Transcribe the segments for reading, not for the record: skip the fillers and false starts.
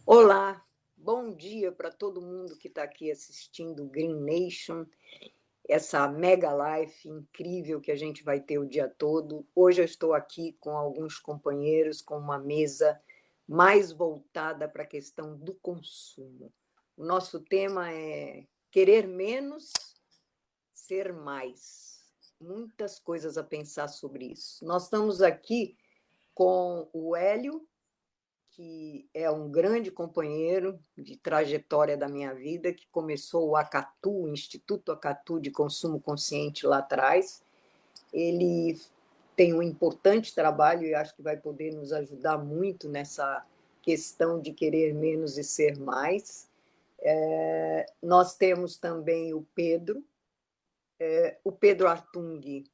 Olá, bom dia para todo mundo que está aqui assistindo o Green Nation, essa mega live incrível que a gente vai ter o dia todo. Hoje eu estou aqui com alguns companheiros, com uma mesa mais voltada para a questão do consumo. O nosso tema é querer menos, ser mais. Muitas coisas a pensar sobre isso. Nós estamos aqui com o Hélio, que é um grande companheiro de trajetória da minha vida, que começou o Acatu, o Instituto Acatu de Consumo Consciente lá atrás. Ele tem um importante trabalho e acho que vai poder nos ajudar muito nessa questão de querer menos e ser mais. Nós temos também o Pedro Artung,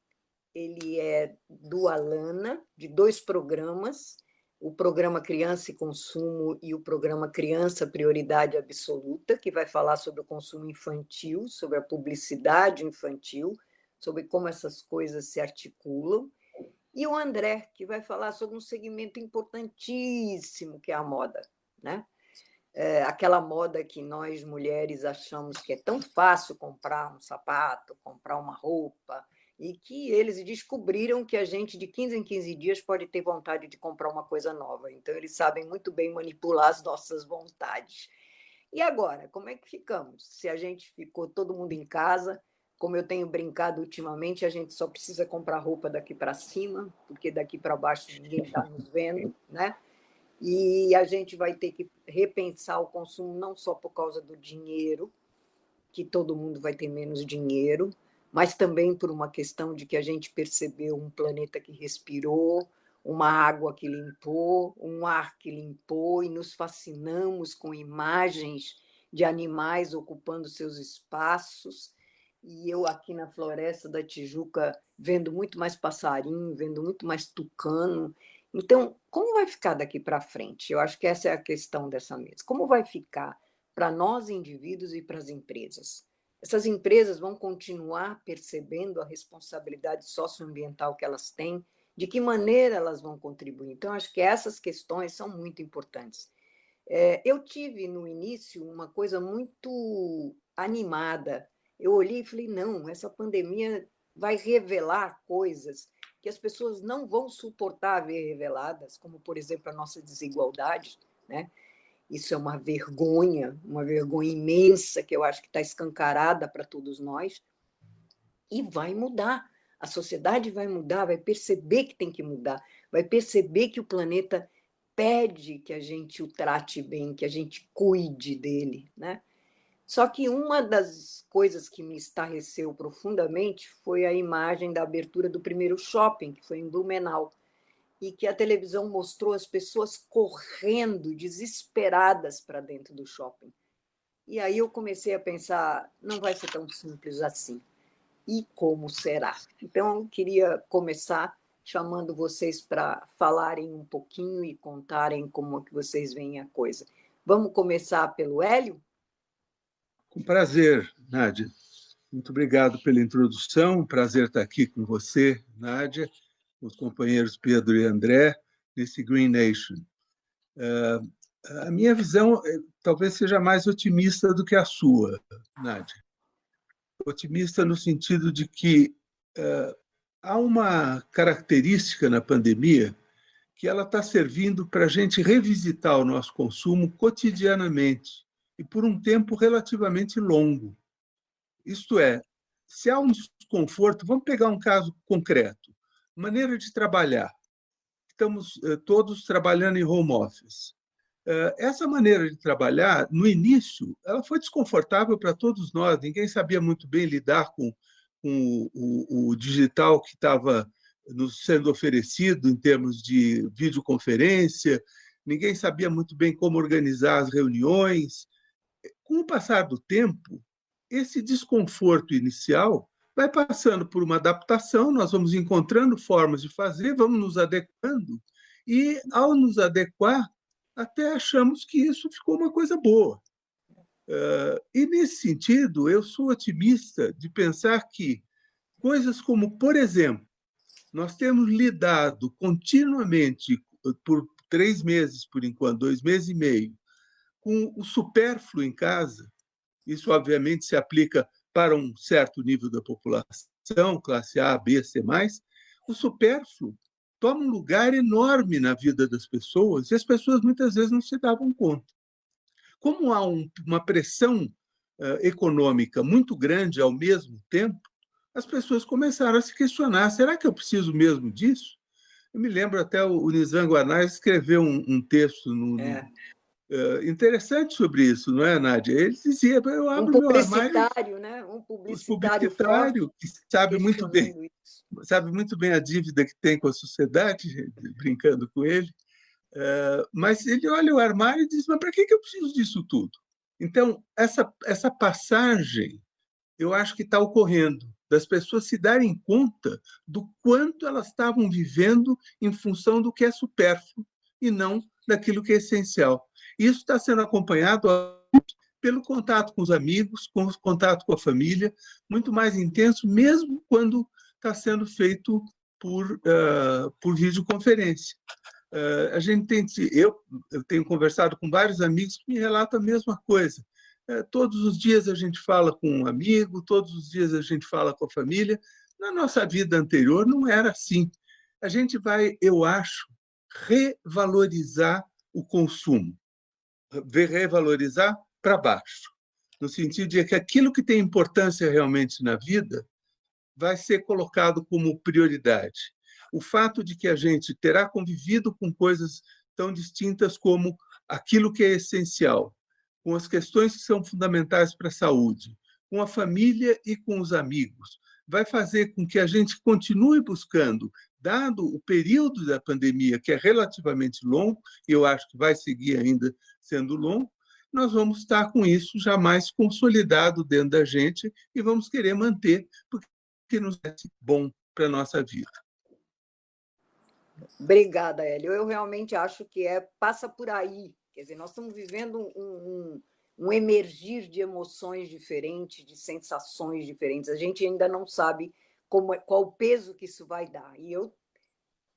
ele é do Alana, de 2 programas, o programa Criança e Consumo e o programa Criança Prioridade Absoluta, que vai falar sobre o consumo infantil, sobre a publicidade infantil, sobre como essas coisas se articulam, e o André, que vai falar sobre um segmento importantíssimo, que é a moda, né? Aquela moda que nós mulheres achamos que é tão fácil comprar um sapato, comprar uma roupa, e que eles descobriram que a gente, de 15 em 15 dias, pode ter vontade de comprar uma coisa nova. Então, eles sabem muito bem manipular as nossas vontades. E agora, como é que ficamos? Se a gente ficou todo mundo em casa, como eu tenho brincado ultimamente, a gente só precisa comprar roupa daqui para cima, porque daqui para baixo ninguém está nos vendo, né? E a gente vai ter que repensar o consumo não só por causa do dinheiro, que todo mundo vai ter menos dinheiro, mas também por uma questão de que a gente percebeu um planeta que respirou, uma água que limpou, um ar que limpou, e nos fascinamos com imagens de animais ocupando seus espaços. E eu aqui na Floresta da Tijuca vendo muito mais passarinho, vendo muito mais tucano. Então, como vai ficar daqui para frente? Eu acho que essa é a questão dessa mesa. Como vai ficar para nós indivíduos e para as empresas? Essas empresas vão continuar percebendo a responsabilidade socioambiental que elas têm? De que maneira elas vão contribuir? Então, acho que essas questões são muito importantes. Eu tive, no início, uma coisa muito animada. Eu olhei e falei, não, essa pandemia vai revelar coisas que as pessoas não vão suportar ver reveladas, como, por exemplo, a nossa desigualdade, né? Isso é uma vergonha imensa, que eu acho que está escancarada para todos nós, e vai mudar. A sociedade vai mudar, vai perceber que tem que mudar, vai perceber que o planeta pede que a gente o trate bem, que a gente cuide dele, né? Só que uma das coisas que me estarreceu profundamente foi a imagem da abertura do primeiro shopping, que foi em Blumenau, e que a televisão mostrou as pessoas correndo, desesperadas para dentro do shopping. E aí eu comecei a pensar, não vai ser tão simples assim. E como será? Então, eu queria começar chamando vocês para falarem um pouquinho e contarem como é que vocês veem a coisa. Vamos começar pelo Hélio? Com prazer, Nádia. Muito obrigado pela introdução. Um prazer estar aqui com você, Nádia, com os companheiros Pedro e André, nesse Green Nation. A minha visão talvez seja mais otimista do que a sua, Nádia. Otimista no sentido de que há uma característica na pandemia que ela está servindo para a gente revisitar o nosso consumo cotidianamente e por um tempo relativamente longo. Isto é, se há um desconforto, vamos pegar um caso concreto, maneira de trabalhar. Estamos todos trabalhando em home office. Essa maneira de trabalhar, no início, ela foi desconfortável para todos nós. Ninguém sabia muito bem lidar com o digital que estava nos sendo oferecido em termos de videoconferência. Ninguém sabia muito bem como organizar as reuniões. Com o passar do tempo, esse desconforto inicial vai passando por uma adaptação, nós vamos encontrando formas de fazer, vamos nos adequando, e, ao nos adequar, até achamos que isso ficou uma coisa boa. E, nesse sentido, eu sou otimista de pensar que coisas como, por exemplo, nós temos lidado continuamente, por 3 meses, por enquanto, 2 meses e meio, com o supérfluo em casa. Isso, obviamente, se aplica para um certo nível da população, classe A, B, C+. O supérfluo toma um lugar enorme na vida das pessoas e as pessoas muitas vezes não se davam conta. Como há uma pressão econômica muito grande ao mesmo tempo, as pessoas começaram a se questionar: será que eu preciso mesmo disso? Eu me lembro até o Nizam Guanais escreveu um texto interessante sobre isso, não é, Nádia? Ele dizia: eu Um abro meu armário, publicitário, né? Um os publicitário forte publicitários, que sabe questionando isso. muito bem a dívida que tem com a sociedade, brincando com ele, mas ele olha o armário e diz: mas para que eu preciso disso tudo? Então, essa passagem, eu acho que está ocorrendo, das pessoas se darem conta do quanto elas estavam vivendo em função do que é supérfluo e não daquilo que é essencial. Isso está sendo acompanhado pelo contato com os amigos, com o contato com a família, muito mais intenso, mesmo quando está sendo feito por videoconferência. A gente eu tenho conversado com vários amigos que me relatam a mesma coisa. Todos os dias a gente fala com um amigo, todos os dias a gente fala com a família. Na nossa vida anterior não era assim. A gente vai, eu acho, revalorizar o consumo, revalorizar para baixo, no sentido de que aquilo que tem importância realmente na vida vai ser colocado como prioridade. O fato de que a gente terá convivido com coisas tão distintas como aquilo que é essencial, com as questões que são fundamentais para a saúde, com a família e com os amigos, vai fazer com que a gente continue buscando, dado o período da pandemia, que é relativamente longo, e eu acho que vai seguir ainda sendo longo, nós vamos estar com isso já mais consolidado dentro da gente e vamos querer manter, porque nos é bom para a nossa vida. Obrigada, Hélio. Eu realmente acho que passa por aí. Quer dizer, nós estamos vivendo um emergir de emoções diferentes, de sensações diferentes. A gente ainda não sabe qual o peso que isso vai dar. E eu,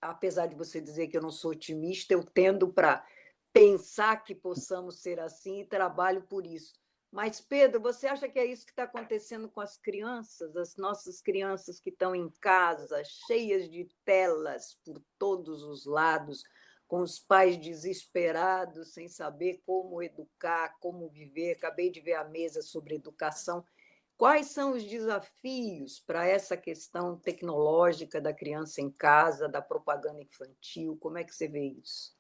apesar de você dizer que eu não sou otimista, eu tendo para pensar que possamos ser assim e trabalho por isso. Mas, Pedro, você acha que é isso que está acontecendo com as crianças, as nossas crianças que estão em casa, cheias de telas por todos os lados, com os pais desesperados, sem saber como educar, como viver? Acabei de ver a mesa sobre educação. Quais são os desafios para essa questão tecnológica da criança em casa, da propaganda infantil? Como é que você vê isso?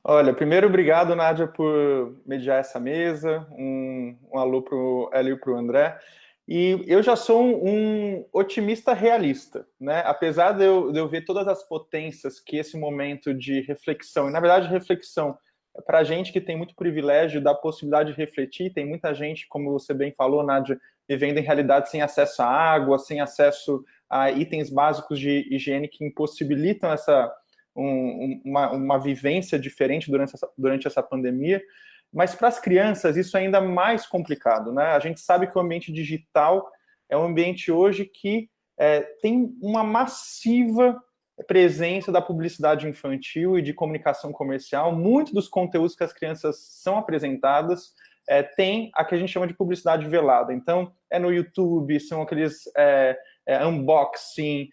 Olha, primeiro, obrigado, Nádia, por mediar essa mesa. Um alô para o Hélio e para o André. E eu já sou um otimista realista, né? Apesar de eu ver todas as potências que esse momento de reflexão, e na verdade reflexão, para a gente que tem muito privilégio da possibilidade de refletir, tem muita gente, como você bem falou, Nádia, vivendo em realidade sem acesso à água, sem acesso a itens básicos de higiene que impossibilitam uma vivência diferente durante essa pandemia. Mas para as crianças isso é ainda mais complicado, né? A gente sabe que o ambiente digital é um ambiente hoje que tem uma massiva presença da publicidade infantil e de comunicação comercial. Muitos dos conteúdos que as crianças são apresentadas tem a que a gente chama de publicidade velada. Então, no YouTube, são aqueles unboxing,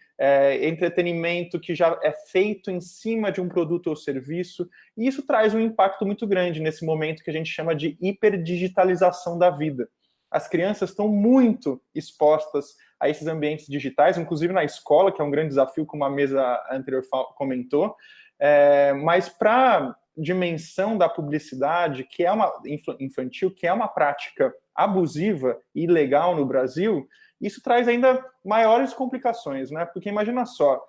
entretenimento que já é feito em cima de um produto ou serviço, e isso traz um impacto muito grande nesse momento que a gente chama de hiperdigitalização da vida. As crianças estão muito expostas a esses ambientes digitais, inclusive na escola, que é um grande desafio, como a mesa anterior comentou, mas para dimensão da publicidade, que é uma infantil, que é uma prática abusiva e ilegal no Brasil, isso traz ainda maiores complicações, né? Porque imagina só,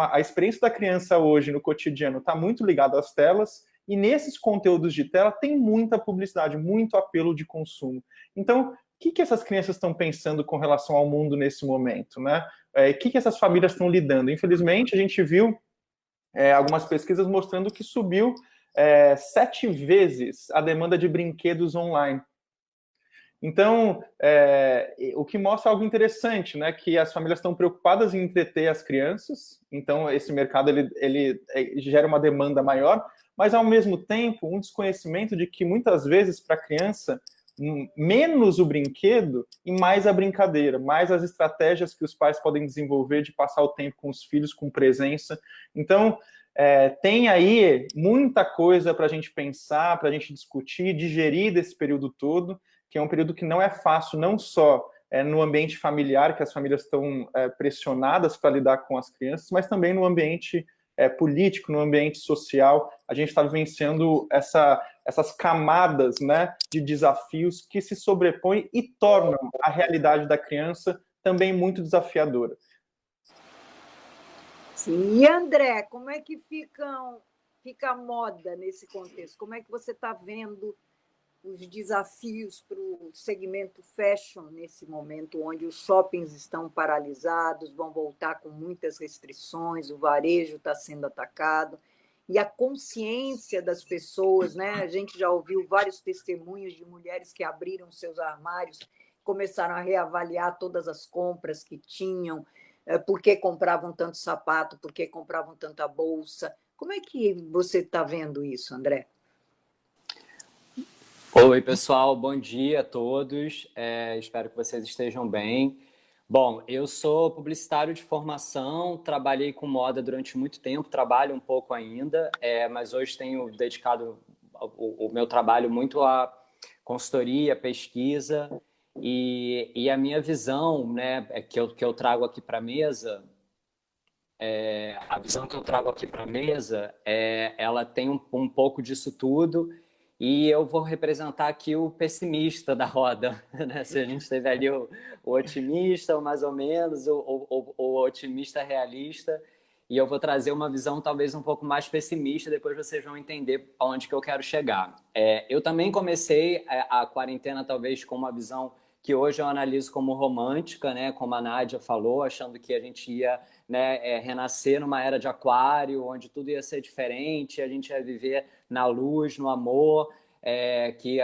a experiência da criança hoje no cotidiano está muito ligada às telas, e nesses conteúdos de tela tem muita publicidade, muito apelo de consumo. Então, o que essas crianças estão pensando com relação ao mundo nesse momento, né? O que essas famílias estão lidando? Infelizmente, a gente viu algumas pesquisas mostrando que subiu 7 vezes a demanda de brinquedos online. Então, o que mostra algo interessante, né? Que as famílias estão preocupadas em entreter as crianças, então esse mercado ele gera uma demanda maior, mas ao mesmo tempo um desconhecimento de que muitas vezes para a criança menos o brinquedo e mais a brincadeira, mais as estratégias que os pais podem desenvolver de passar o tempo com os filhos, com presença. Então, tem aí muita coisa para a gente pensar, para a gente discutir, digerir desse período todo, que é um período que não é fácil, não só no ambiente familiar, que as famílias estão pressionadas para lidar com as crianças, mas também no ambiente político, no ambiente social. A gente está vivenciando essas camadas, né, de desafios que se sobrepõem e tornam a realidade da criança também muito desafiadora. Sim. E, André, como é que fica a moda nesse contexto? Como é que você está vendo os desafios para o segmento fashion nesse momento, onde os shoppings estão paralisados, vão voltar com muitas restrições, o varejo está sendo atacado, e a consciência das pessoas, né? A gente já ouviu vários testemunhos de mulheres que abriram seus armários, começaram a reavaliar todas as compras que tinham, por que compravam tanto sapato, por que compravam tanta bolsa. Como é que você está vendo isso, André? Oi, pessoal, bom dia a todos. Espero que vocês estejam bem. Bom, eu sou publicitário de formação, trabalhei com moda durante muito tempo, trabalho um pouco ainda, mas hoje tenho dedicado o meu trabalho muito à consultoria, pesquisa, e a minha visão, né, que eu trago aqui para a mesa, a visão que eu trago aqui para a mesa, ela tem um pouco disso tudo. E eu vou representar aqui o pessimista da roda, né? Se a gente teve ali o otimista, mais ou menos, o otimista realista, e eu vou trazer uma visão talvez um pouco mais pessimista, depois vocês vão entender aonde que eu quero chegar. Eu também comecei a quarentena talvez com uma visão que hoje eu analiso como romântica, né? Como a Nádia falou, achando que a gente ia, né, renascer numa era de aquário, onde tudo ia ser diferente, a gente ia viver na luz, no amor, que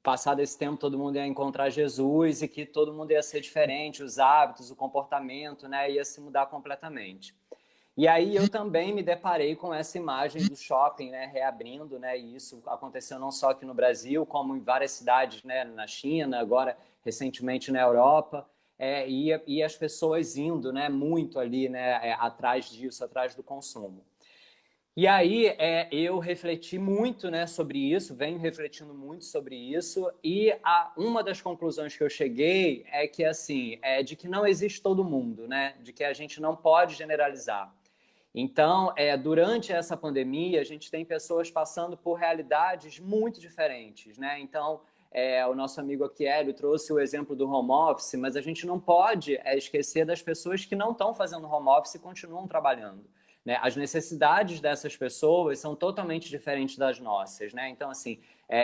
passado esse tempo todo mundo ia encontrar Jesus e que todo mundo ia ser diferente, os hábitos, o comportamento, né, ia se mudar completamente. E aí eu também me deparei com essa imagem do shopping, né, reabrindo, né, e isso aconteceu não só aqui no Brasil, como em várias cidades, né, na China, agora recentemente na Europa, e as pessoas indo, né, muito ali, né, atrás disso, atrás do consumo. E aí eu refleti muito, né, sobre isso, venho refletindo muito sobre isso, e uma das conclusões que eu cheguei é que, assim, de que não existe todo mundo, né, de que a gente não pode generalizar. Então, durante essa pandemia, a gente tem pessoas passando por realidades muito diferentes, né? Então, o nosso amigo aqui, Hélio, trouxe o exemplo do home office, mas a gente não pode esquecer das pessoas que não estão fazendo home office e continuam trabalhando, né? As necessidades dessas pessoas são totalmente diferentes das nossas, né? Então, assim,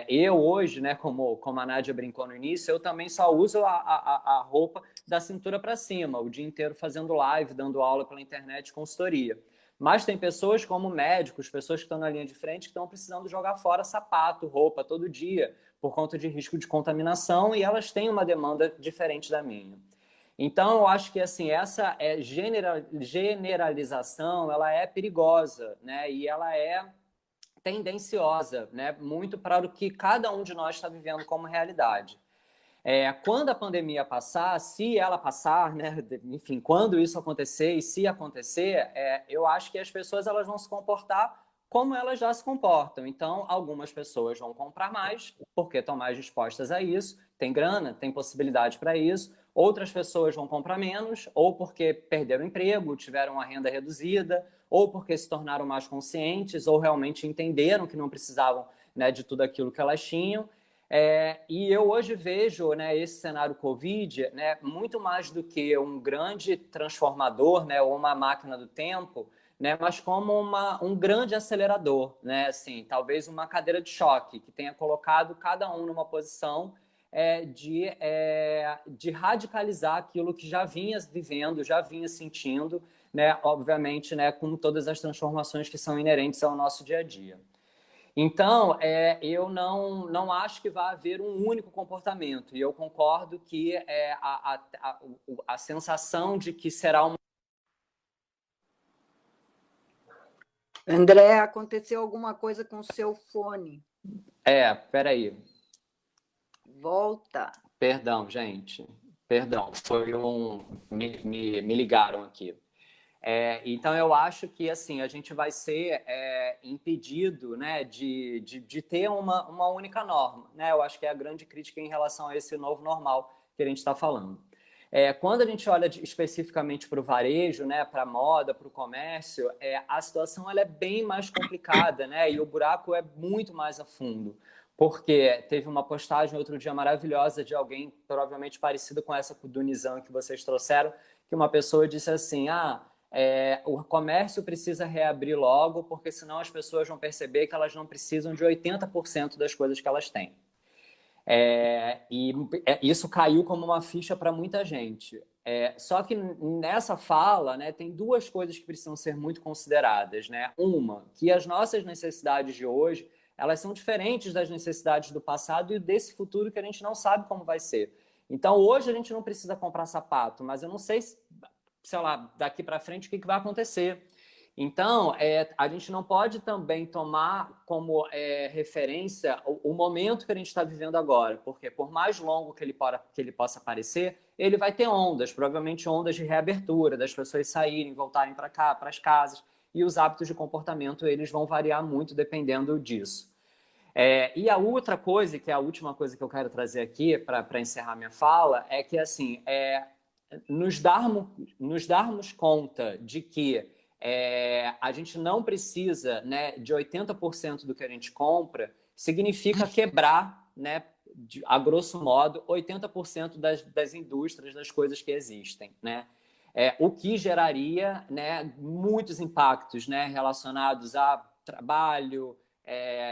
eu hoje, né, como a Nádia brincou no início, eu também só uso a roupa da cintura para cima, o dia inteiro fazendo live, dando aula pela internet, consultoria. Mas tem pessoas como médicos, pessoas que estão na linha de frente, que estão precisando jogar fora sapato, roupa, todo dia, por conta de risco de contaminação, e elas têm uma demanda diferente da minha. Então, eu acho que assim, essa generalização, ela é perigosa, né? E ela é tendenciosa, né? Muito para o que cada um de nós está vivendo como realidade. Quando a pandemia passar, se ela passar, né, enfim, quando isso acontecer e se acontecer, eu acho que as pessoas elas vão se comportar como elas já se comportam. Então, algumas pessoas vão comprar mais, porque estão mais dispostas a isso, tem grana, tem possibilidade para isso. Outras pessoas vão comprar menos, ou porque perderam o emprego, tiveram uma renda reduzida, ou porque se tornaram mais conscientes, ou realmente entenderam que não precisavam, né, de tudo aquilo que elas tinham. E eu hoje vejo, né, esse cenário Covid, né, muito mais do que um grande transformador, né, ou uma máquina do tempo, né, mas como um grande acelerador, né, assim, talvez uma cadeira de choque que tenha colocado cada um numa posição de radicalizar aquilo que já vinha vivendo, já vinha sentindo, né, obviamente, né, com todas as transformações que são inerentes ao nosso dia a dia. Então, eu não acho que vai haver um único comportamento, e eu concordo que a sensação de que será uma... André, aconteceu alguma coisa com o seu fone? Peraí. Volta. Perdão, gente. Perdão, me ligaram aqui. Então, eu acho que assim a gente vai ser impedido, né, de ter uma única norma. Né? Eu acho que é a grande crítica em relação a esse novo normal que a gente está falando. Quando a gente olha especificamente para o varejo, né, para a moda, para o comércio, a situação ela é bem mais complicada, né, e o buraco é muito mais a fundo. Porque teve uma postagem outro dia maravilhosa de alguém, provavelmente parecido com essa do Nizam que vocês trouxeram, que uma pessoa disse assim, o comércio precisa reabrir logo, porque senão as pessoas vão perceber que elas não precisam de 80% das coisas que elas têm. Isso caiu como uma ficha para muita gente. Só que nessa fala, né, tem duas coisas que precisam ser muito consideradas. Né? Uma, que as nossas necessidades de hoje, elas são diferentes das necessidades do passado e desse futuro que a gente não sabe como vai ser. Então, hoje a gente não precisa comprar sapato, mas eu não sei, sei lá, daqui para frente o que vai acontecer. Então, a gente não pode também tomar como referência o momento que a gente está vivendo agora, porque por mais longo que ele possa parecer, ele vai ter ondas, provavelmente ondas de reabertura, das pessoas saírem, voltarem para cá, para as casas, e os hábitos de comportamento eles vão variar muito dependendo disso. E a outra coisa, que é a última coisa que eu quero trazer aqui para encerrar minha fala, é que assim, nos darmos conta de que a gente não precisa, né, de 80% do que a gente compra, significa quebrar, né, a grosso modo, 80% das indústrias, das coisas que existem. Né? O que geraria, né, muitos impactos, né, relacionados a trabalho,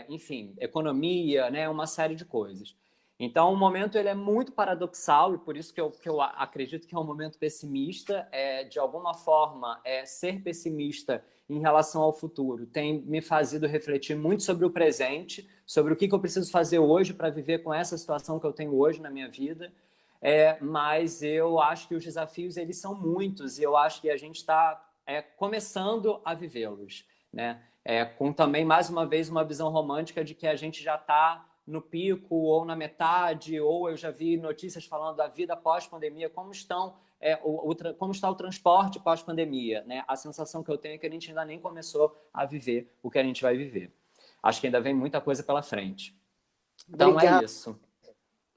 enfim, economia, né, uma série de coisas. Então, o momento ele é muito paradoxal e por isso que eu acredito que é um momento pessimista. De alguma forma, ser pessimista em relação ao futuro tem me fazido refletir muito sobre o presente, sobre o que eu preciso fazer hoje para viver com essa situação que eu tenho hoje na minha vida. Mas eu acho que os desafios eles são muitos e eu acho que a gente está começando a vivê-los. Né? Com também, mais uma vez, uma visão romântica de que a gente já está no pico ou na metade, ou eu já vi notícias falando da vida pós-pandemia, como está o transporte pós-pandemia. Né? A sensação que eu tenho é que a gente ainda nem começou a viver o que a gente vai viver. Acho que ainda vem muita coisa pela frente. Então, Obrigada. é isso.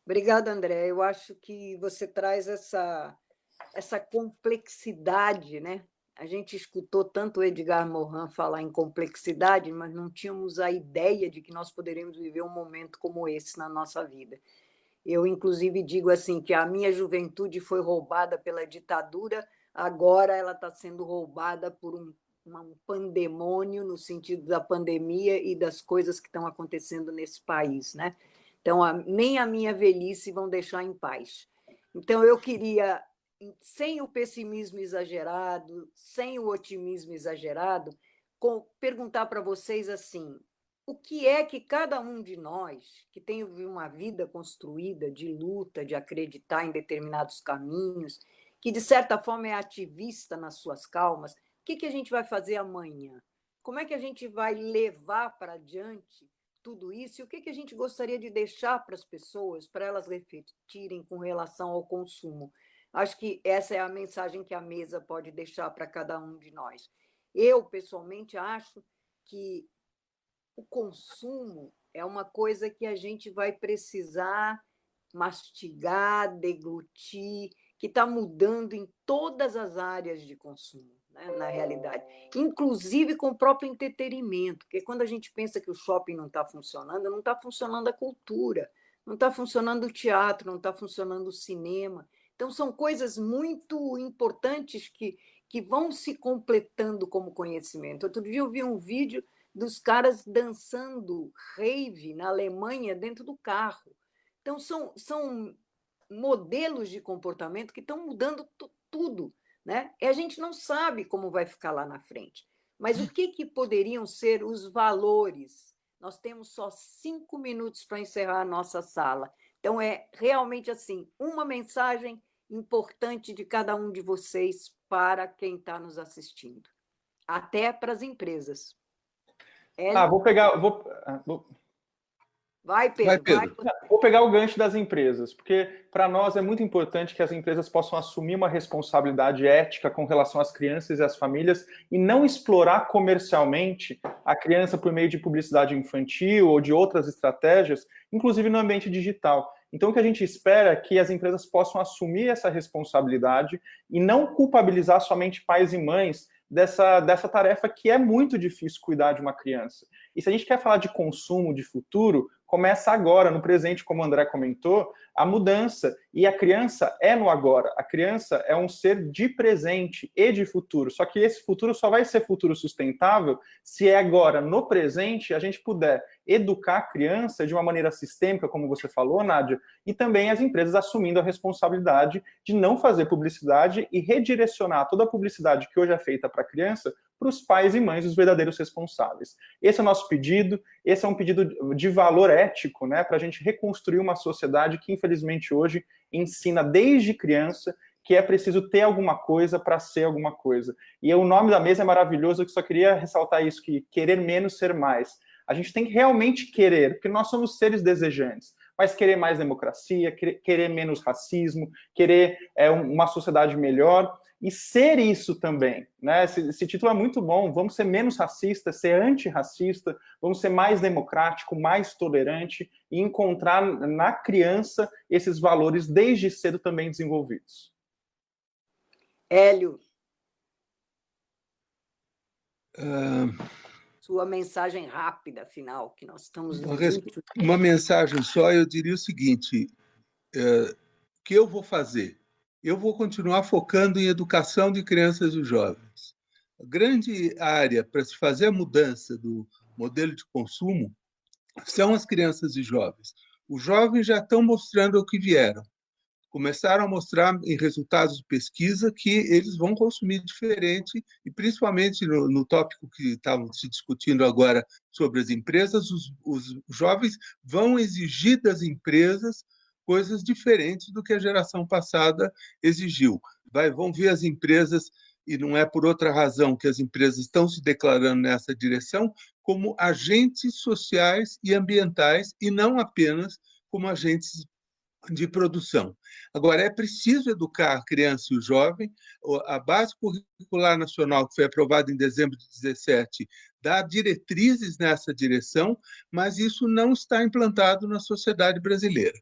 Obrigada, André. Eu acho que você traz essa complexidade, né? A gente escutou tanto o Edgar Morin falar em complexidade, mas não tínhamos a ideia de que nós poderíamos viver um momento como esse na nossa vida. Eu, inclusive, digo assim que a minha juventude foi roubada pela ditadura, agora ela está sendo roubada por um pandemônio no sentido da pandemia e das coisas que estão acontecendo nesse país. Né? Então, nem a minha velhice vão deixar em paz. Então, eu queria, sem o pessimismo exagerado, sem o otimismo exagerado, perguntar para vocês assim, o que é que cada um de nós, que tem uma vida construída de luta, de acreditar em determinados caminhos, que de certa forma é ativista nas suas caumas, o que a gente vai fazer amanhã? Como é que a gente vai levar para adiante tudo isso? E o que a gente gostaria de deixar para as pessoas, para elas refletirem com relação ao consumo? Acho que essa é a mensagem que a mesa pode deixar para cada um de nós. Eu, pessoalmente, acho que o consumo é uma coisa que a gente vai precisar mastigar, deglutir, que está mudando em todas as áreas de consumo, né, na realidade, inclusive com o próprio entretenimento, porque quando a gente pensa que o shopping não está funcionando a cultura, não está funcionando o teatro, não está funcionando o cinema. Então, são coisas muito importantes que vão se completando como conhecimento. Outro dia eu vi um vídeo dos caras dançando rave na Alemanha dentro do carro. Então, são modelos de comportamento que estão mudando tudo. Né? E a gente não sabe como vai ficar lá na frente. Mas o que poderiam ser os valores? nós temos só 5 minutos para encerrar a nossa sala. Então, é realmente assim, uma mensagem importante de cada um de vocês para quem está nos assistindo. Até para as empresas. Vou pegar... Vai, Pedro. Vai, Pedro. Vou pegar o gancho das empresas, porque para nós é muito importante que as empresas possam assumir uma responsabilidade ética com relação às crianças e às famílias e não explorar comercialmente a criança por meio de publicidade infantil ou de outras estratégias, inclusive no ambiente digital. Então, o que a gente espera é que as empresas possam assumir essa responsabilidade e não culpabilizar somente pais e mães dessa tarefa que é muito difícil cuidar de uma criança. E se a gente quer falar de consumo, de futuro, começa agora, no presente, como o André comentou, a mudança. E a criança é no agora. A criança é um ser de presente e de futuro. Só que esse futuro só vai ser futuro sustentável se é agora, no presente, a gente puder educar a criança de uma maneira sistêmica, como você falou, Nádia, e também as empresas assumindo a responsabilidade de não fazer publicidade e redirecionar toda a publicidade que hoje é feita para a criança para os pais e mães, os verdadeiros responsáveis. Esse é o nosso pedido, esse é um pedido de valor ético, né, para a gente reconstruir uma sociedade que, infelizmente, hoje ensina desde criança que é preciso ter alguma coisa para ser alguma coisa. E o nome da mesa é maravilhoso, eu só queria ressaltar isso, que querer menos, ser mais. A gente tem que realmente querer, porque nós somos seres desejantes, mas querer mais democracia, querer menos racismo, querer uma sociedade melhor, e ser isso também, né? Esse título é muito bom. Vamos ser menos racista, ser antirracista, vamos ser mais democrático, mais tolerante e encontrar na criança esses valores desde cedo também desenvolvidos. Hélio. Sua mensagem rápida, final, que nós estamos no uma mensagem só, eu diria o seguinte, o que eu vou fazer? Eu vou continuar focando em educação de crianças e jovens. A grande área para se fazer a mudança do modelo de consumo são as crianças e jovens. Os jovens já estão mostrando o que vieram. Começaram a mostrar em resultados de pesquisa que eles vão consumir diferente, e principalmente no tópico que estávamos se discutindo agora sobre as empresas, os jovens vão exigir das empresas coisas diferentes do que a geração passada exigiu. Vão ver as empresas, e não é por outra razão que as empresas estão se declarando nessa direção, como agentes sociais e ambientais, e não apenas como agentes de produção. Agora, é preciso educar a criança e o jovem. A Base Curricular Nacional, que foi aprovada em dezembro de 2017, dá diretrizes nessa direção, mas isso não está implantado na sociedade brasileira.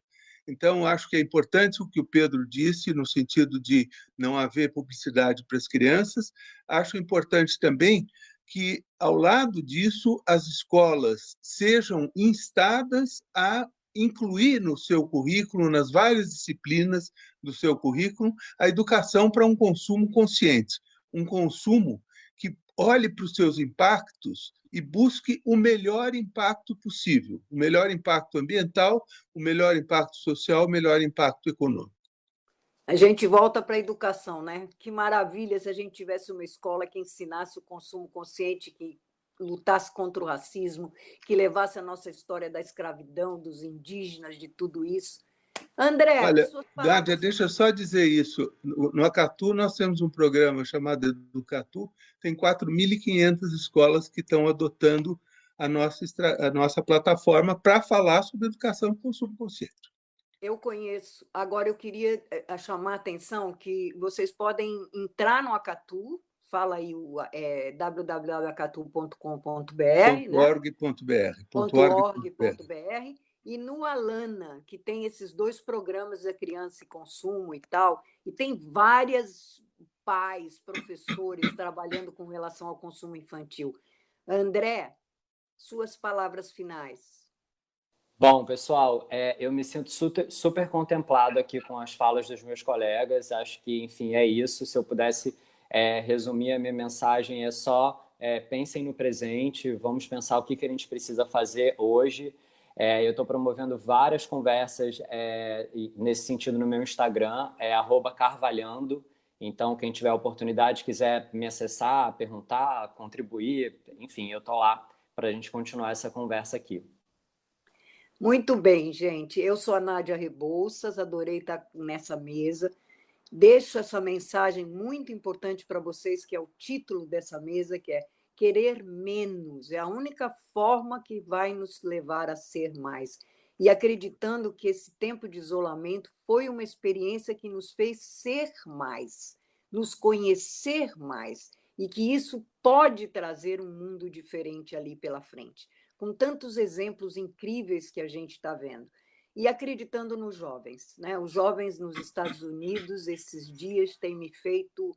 Então, acho que é importante o que o Pedro disse, no sentido de não haver publicidade para as crianças. Acho importante também que, ao lado disso, as escolas sejam instadas a incluir no seu currículo, nas várias disciplinas do seu currículo, a educação para um consumo consciente, um consumo que olhe para os seus impactos e busque o melhor impacto possível, o melhor impacto ambiental, o melhor impacto social, o melhor impacto econômico. A gente volta para a educação, né? Que maravilha se a gente tivesse uma escola que ensinasse o consumo consciente, que lutasse contra o racismo, que levasse a nossa história da escravidão, dos indígenas, de tudo isso. André, olha, Nádia, deixa eu só dizer isso. No Acatu, nós temos um programa chamado Educatu, tem 4.500 escolas que estão adotando a nossa plataforma para falar sobre educação e consumo consciente. Eu conheço. Agora, eu queria chamar a atenção que vocês podem entrar no Acatu, fala aí o www.acatu.com.br, .org.br. E no Alana, que tem esses 2 programas da criança e consumo e tal, e tem várias pais, professores trabalhando com relação ao consumo infantil. André, suas palavras finais. Bom, pessoal, eu me sinto super contemplado aqui com as falas dos meus colegas. Acho que, enfim, é isso. Se eu pudesse resumir a minha mensagem, é só pensem no presente, vamos pensar o que a gente precisa fazer hoje. Eu estou promovendo várias conversas nesse sentido no meu Instagram, @carvalhando. Então, quem tiver a oportunidade, quiser me acessar, perguntar, contribuir, enfim, eu estou lá para a gente continuar essa conversa aqui. Muito bem, gente. Eu sou a Nádia Rebouças, adorei estar nessa mesa. Deixo essa mensagem muito importante para vocês, que é o título dessa mesa, que é Querer Menos. É a única forma que vai nos levar a ser mais. E acreditando que esse tempo de isolamento foi uma experiência que nos fez ser mais, nos conhecer mais, e que isso pode trazer um mundo diferente ali pela frente, com tantos exemplos incríveis que a gente está vendo. E acreditando nos jovens, né? Os jovens nos Estados Unidos, esses dias, têm me feito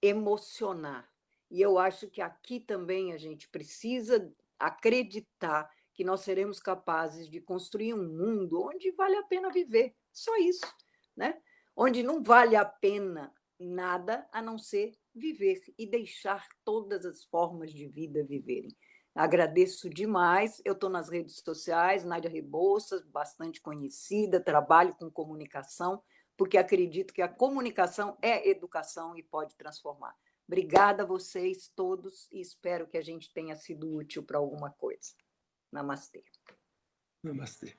emocionar. E eu acho que aqui também a gente precisa acreditar que nós seremos capazes de construir um mundo onde vale a pena viver. Só isso, né? Onde não vale a pena nada a não ser viver e deixar todas as formas de vida viverem. Agradeço demais. Eu estou nas redes sociais, Nádia Rebouças, bastante conhecida, trabalho com comunicação, porque acredito que a comunicação é educação e pode transformar. Obrigada a vocês todos e espero que a gente tenha sido útil para alguma coisa. Namastê. Namastê.